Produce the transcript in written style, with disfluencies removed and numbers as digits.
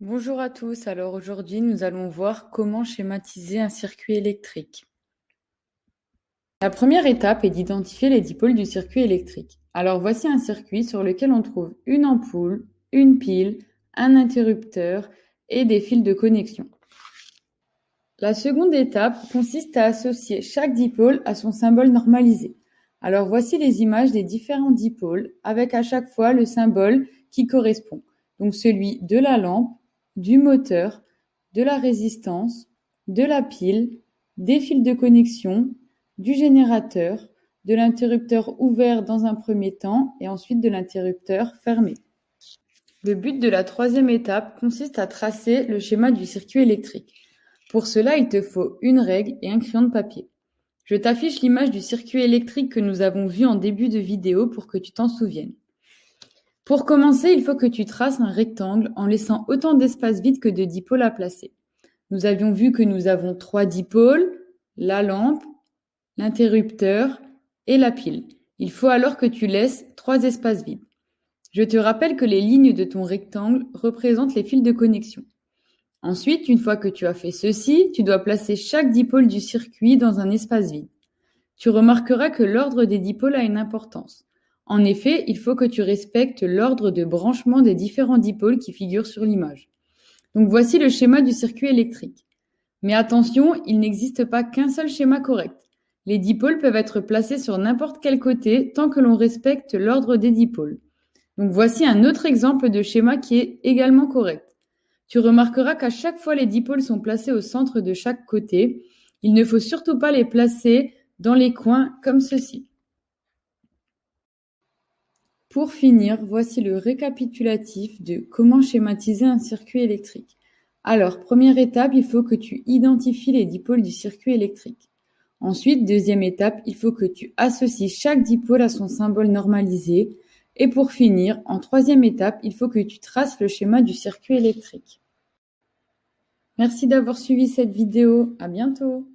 Bonjour à tous, alors aujourd'hui nous allons voir comment schématiser un circuit électrique. La première étape est d'identifier les dipôles du circuit électrique. Alors voici un circuit sur lequel on trouve une ampoule, une pile, un interrupteur et des fils de connexion. La seconde étape consiste à associer chaque dipôle à son symbole normalisé. Alors voici les images des différents dipôles avec à chaque fois le symbole qui correspond. Donc celui de la lampe, du moteur, de la résistance, de la pile, des fils de connexion, du générateur, de l'interrupteur ouvert dans un premier temps et ensuite de l'interrupteur fermé. Le but de la troisième étape consiste à tracer le schéma du circuit électrique. Pour cela, il te faut une règle et un crayon de papier. Je t'affiche l'image du circuit électrique que nous avons vu en début de vidéo pour que tu t'en souviennes. Pour commencer, il faut que tu traces un rectangle en laissant autant d'espace vide que de dipôles à placer. Nous avions vu que nous avons 3 dipôles, la lampe, l'interrupteur et la pile. Il faut alors que tu laisses 3 espaces vides. Je te rappelle que les lignes de ton rectangle représentent les fils de connexion. Ensuite, une fois que tu as fait ceci, tu dois placer chaque dipôle du circuit dans un espace vide. Tu remarqueras que l'ordre des dipôles a une importance. En effet, il faut que tu respectes l'ordre de branchement des différents dipôles qui figurent sur l'image. Donc voici le schéma du circuit électrique. Mais attention, il n'existe pas qu'un seul schéma correct. Les dipôles peuvent être placés sur n'importe quel côté tant que l'on respecte l'ordre des dipôles. Donc voici un autre exemple de schéma qui est également correct. Tu remarqueras qu'à chaque fois les dipôles sont placés au centre de chaque côté. Il ne faut surtout pas les placer dans les coins comme ceci. Pour finir, voici le récapitulatif de comment schématiser un circuit électrique. Alors, première étape, il faut que tu identifies les dipôles du circuit électrique. Ensuite, deuxième étape, il faut que tu associes chaque dipôle à son symbole normalisé. Et pour finir, en troisième étape, il faut que tu traces le schéma du circuit électrique. Merci d'avoir suivi cette vidéo. À bientôt.